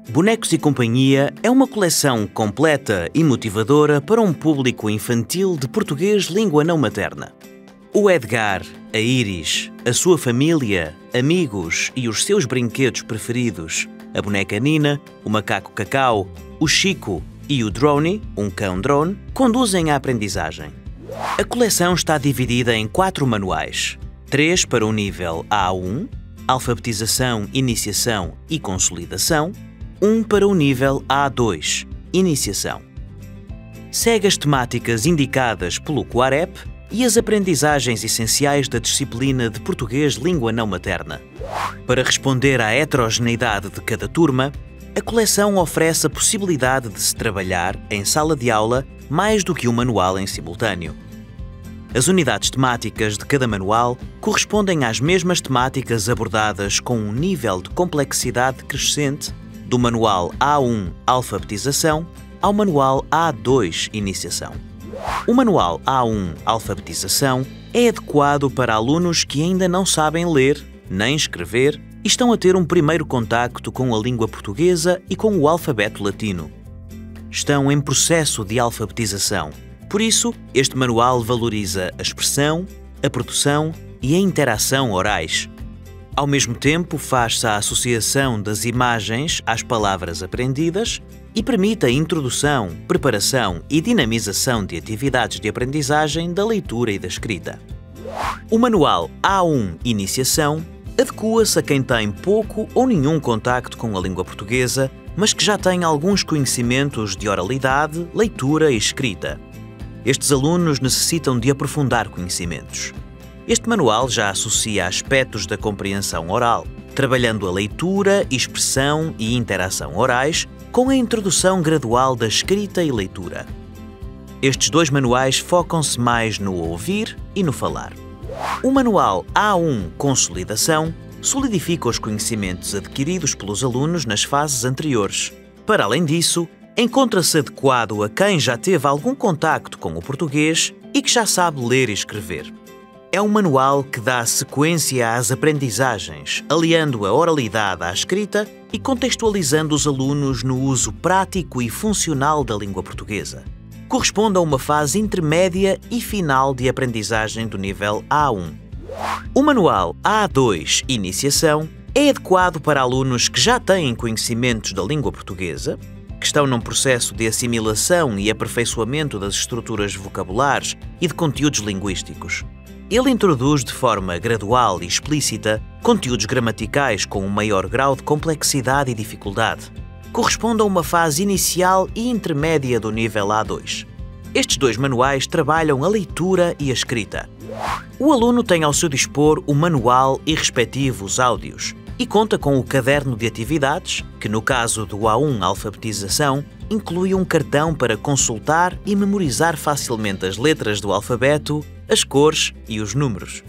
Bonecos e Companhia é uma coleção completa e motivadora para um público infantil de português língua não materna. O Edgar, a Iris, a sua família, amigos e os seus brinquedos preferidos, a boneca Nina, o macaco Cacau, o Chico e o Drone, um cão drone, conduzem à aprendizagem. A coleção está dividida em 4 manuais, 3 para o nível A1, Alfabetização, Iniciação e Consolidação, 1 para o nível A2, Iniciação. Segue as temáticas indicadas pelo Coarep e as aprendizagens essenciais da disciplina de português língua não materna. Para responder à heterogeneidade de cada turma, a coleção oferece a possibilidade de se trabalhar, em sala de aula, mais do que um manual em simultâneo. As unidades temáticas de cada manual correspondem às mesmas temáticas abordadas com um nível de complexidade crescente do manual A1 Alfabetização ao manual A2 Iniciação. O manual A1 Alfabetização é adequado para alunos que ainda não sabem ler nem escrever e estão a ter um primeiro contacto com a língua portuguesa e com o alfabeto latino. Estão em processo de alfabetização. Por isso, este manual valoriza a expressão, a produção e a interação orais. Ao mesmo tempo, faz-se a associação das imagens às palavras aprendidas e permite a introdução, preparação e dinamização de atividades de aprendizagem da leitura e da escrita. O manual A1 Iniciação adequa-se a quem tem pouco ou nenhum contacto com a língua portuguesa, mas que já tem alguns conhecimentos de oralidade, leitura e escrita. Estes alunos necessitam de aprofundar conhecimentos. Este manual já associa aspectos da compreensão oral, trabalhando a leitura, expressão e interação orais com a introdução gradual da escrita e leitura. Estes 2 manuais focam-se mais no ouvir e no falar. O manual A1 Consolidação solidifica os conhecimentos adquiridos pelos alunos nas fases anteriores. Para além disso, encontra-se adequado a quem já teve algum contacto com o português e que já sabe ler e escrever. É um manual que dá sequência às aprendizagens, aliando a oralidade à escrita e contextualizando os alunos no uso prático e funcional da língua portuguesa. Corresponde a uma fase intermédia e final de aprendizagem do nível A1. O manual A2 Iniciação é adequado para alunos que já têm conhecimentos da língua portuguesa, que estão num processo de assimilação e aperfeiçoamento das estruturas vocabulares e de conteúdos linguísticos. Ele introduz de forma gradual e explícita conteúdos gramaticais com um maior grau de complexidade e dificuldade. Corresponde a uma fase inicial e intermédia do nível A2. Estes 2 manuais trabalham a leitura e a escrita. O aluno tem ao seu dispor o manual e respectivos áudios e conta com o caderno de atividades, que no caso do A1 Alfabetização, inclui um cartão para consultar e memorizar facilmente as letras do alfabeto, as cores e os números.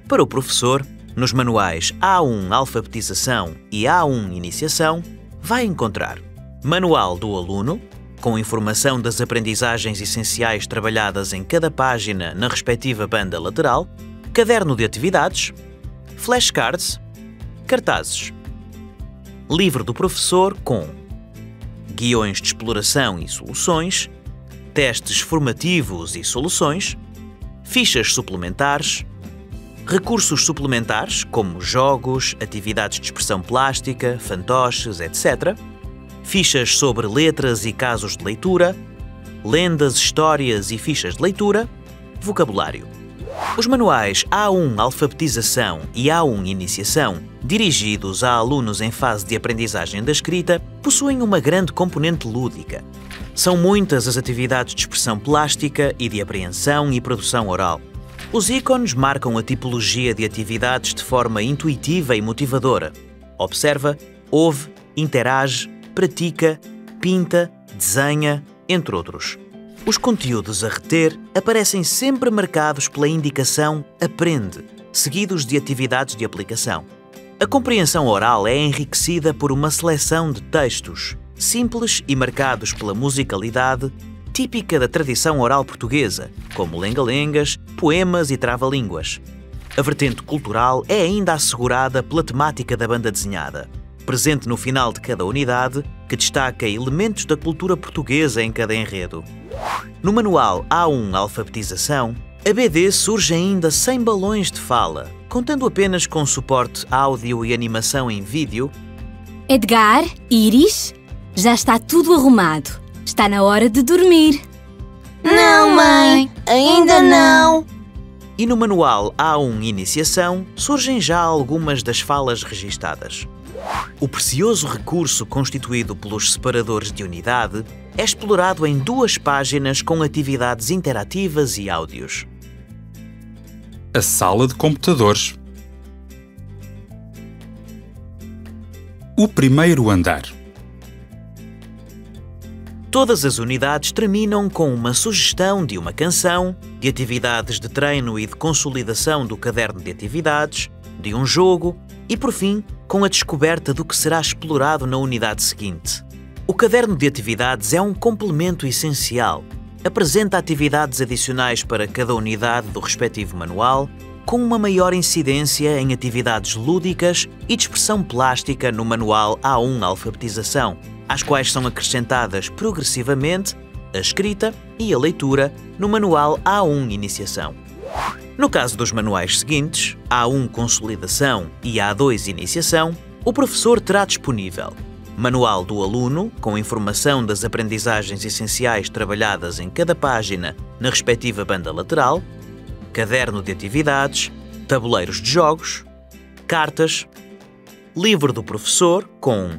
Para o professor, nos manuais A1 Alfabetização e A1 Iniciação, vai encontrar Manual do Aluno, com informação das aprendizagens essenciais trabalhadas em cada página na respectiva banda lateral, caderno de atividades, flashcards, cartazes. Livro do professor com guiões de exploração e soluções, testes formativos e soluções, fichas suplementares, recursos suplementares como jogos, atividades de expressão plástica, fantoches, etc., fichas sobre letras e casos de leitura, lendas, histórias e fichas de leitura, vocabulário. Os manuais A1 Alfabetização e A1 Iniciação, dirigidos a alunos em fase de aprendizagem da escrita, possuem uma grande componente lúdica. São muitas as atividades de expressão plástica e de apreensão e produção oral. Os ícones marcam a tipologia de atividades de forma intuitiva e motivadora. Observa, ouve, interage, pratica, pinta, desenha, entre outros. Os conteúdos a reter aparecem sempre marcados pela indicação Aprende, seguidos de atividades de aplicação. A compreensão oral é enriquecida por uma seleção de textos, simples e marcados pela musicalidade típica da tradição oral portuguesa, como lenga-lengas, poemas e trava-línguas. A vertente cultural é ainda assegurada pela temática da banda desenhada. presente no final de cada unidade, que destaca elementos da cultura portuguesa em cada enredo. No manual A1 Alfabetização, a BD surge ainda sem balões de fala, contando apenas com suporte áudio e animação em vídeo. Edgar, Iris, já está tudo arrumado. Está na hora de dormir. Não, mãe, ainda não. E no manual A1 Iniciação surgem já algumas das falas registadas. O precioso recurso constituído pelos separadores de unidade é explorado em 2 páginas com atividades interativas e áudios. A sala de computadores. O primeiro andar. Todas as unidades terminam com uma sugestão de uma canção, de atividades de treino e de consolidação do caderno de atividades, de um jogo e, por fim, com a descoberta do que será explorado na unidade seguinte. O caderno de atividades é um complemento essencial. Apresenta atividades adicionais para cada unidade do respectivo manual, com uma maior incidência em atividades lúdicas e de expressão plástica no manual A1 Alfabetização, às quais são acrescentadas progressivamente a escrita e a leitura no manual A1 Iniciação. No caso dos manuais seguintes, A1 Consolidação e A2 Iniciação, o professor terá disponível Manual do aluno, com informação das aprendizagens essenciais trabalhadas em cada página na respectiva banda lateral, caderno de atividades, tabuleiros de jogos, cartas, livro do professor, com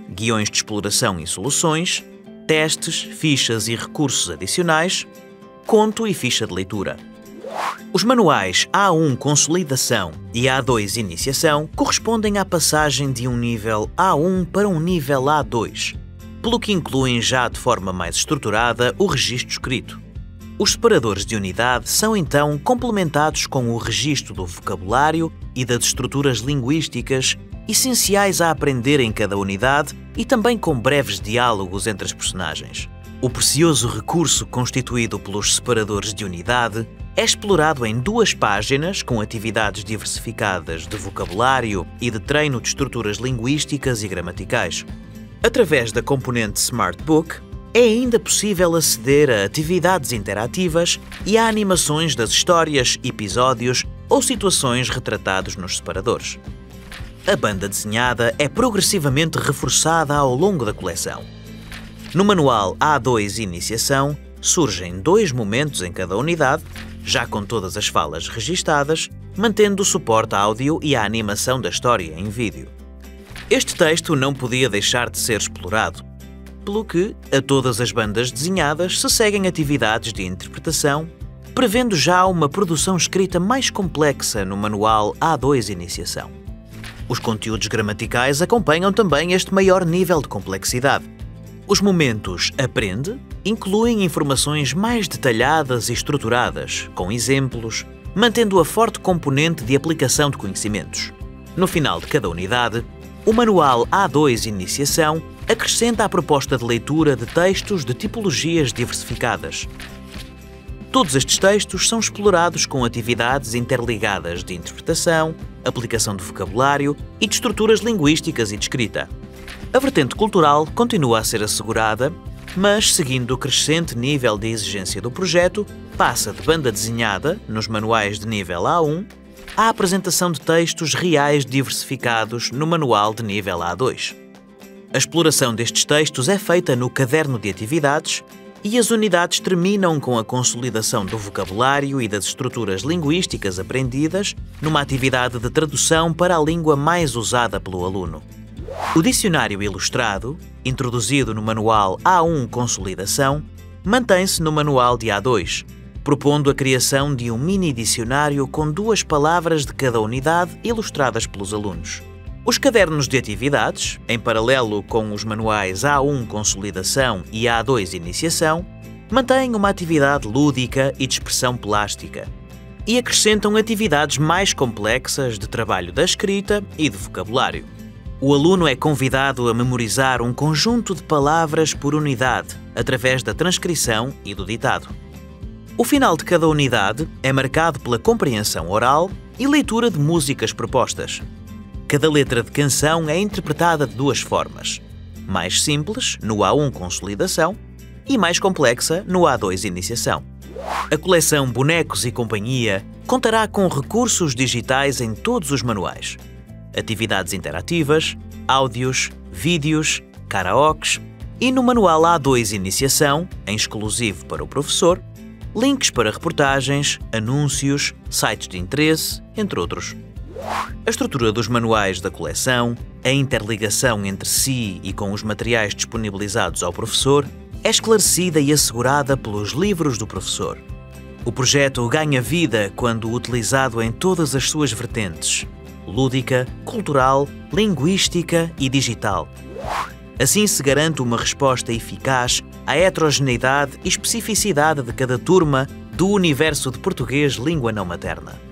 guiões de exploração e soluções, testes, fichas e recursos adicionais, conto e ficha de leitura. Os manuais A1 Consolidação e A2 Iniciação correspondem à passagem de um nível A1 para um nível A2, pelo que incluem já de forma mais estruturada o registro escrito. Os separadores de unidade são então complementados com o registro do vocabulário e das estruturas linguísticas essenciais a aprender em cada unidade e também com breves diálogos entre as personagens. O precioso recurso constituído pelos separadores de unidade é explorado em 2 páginas com atividades diversificadas de vocabulário e de treino de estruturas linguísticas e gramaticais. Através da componente Smart Book, é ainda possível aceder a atividades interativas e a animações das histórias, episódios ou situações retratados nos separadores. A banda desenhada é progressivamente reforçada ao longo da coleção. No manual A2 Iniciação, surgem 2 momentos em cada unidade, já com todas as falas registadas, mantendo o suporte áudio e a animação da história em vídeo. Este texto não podia deixar de ser explorado, pelo que a todas as bandas desenhadas se seguem atividades de interpretação, prevendo já uma produção escrita mais complexa no manual A2 Iniciação. Os conteúdos gramaticais acompanham também este maior nível de complexidade. Os momentos Aprende incluem informações mais detalhadas e estruturadas, com exemplos, mantendo a forte componente de aplicação de conhecimentos. No final de cada unidade, o manual A2 Iniciação acrescenta a proposta de leitura de textos de tipologias diversificadas. Todos estes textos são explorados com atividades interligadas de interpretação, aplicação de vocabulário e de estruturas linguísticas e de escrita. A vertente cultural continua a ser assegurada, mas, seguindo o crescente nível de exigência do projeto, passa de banda desenhada, nos manuais de nível A1, à apresentação de textos reais diversificados no manual de nível A2. A exploração destes textos é feita no caderno de atividades e as unidades terminam com a consolidação do vocabulário e das estruturas linguísticas aprendidas numa atividade de tradução para a língua mais usada pelo aluno. O dicionário ilustrado, introduzido no manual A1 Consolidação, mantém-se no manual de A2, propondo a criação de um mini dicionário com 2 palavras de cada unidade ilustradas pelos alunos. Os cadernos de atividades, em paralelo com os manuais A1 Consolidação e A2 Iniciação, mantêm uma atividade lúdica e de expressão plástica e acrescentam atividades mais complexas de trabalho da escrita e de vocabulário. O aluno é convidado a memorizar um conjunto de palavras por unidade, através da transcrição e do ditado. O final de cada unidade é marcado pela compreensão oral e leitura de músicas propostas. Cada letra de canção é interpretada de duas formas. Mais simples, no A1 Consolidação, e mais complexa, no A2 Iniciação. A coleção Bonecos e Companhia contará com recursos digitais em todos os manuais. Atividades interativas, áudios, vídeos, karaokes e no manual A2 Iniciação, em exclusivo para o professor, links para reportagens, anúncios, sites de interesse, entre outros. A estrutura dos manuais da coleção, a interligação entre si e com os materiais disponibilizados ao professor, é esclarecida e assegurada pelos livros do professor. O projeto ganha vida quando utilizado em todas as suas vertentes: lúdica, cultural, linguística e digital. Assim se garante uma resposta eficaz à heterogeneidade e especificidade de cada turma do universo de português língua não materna.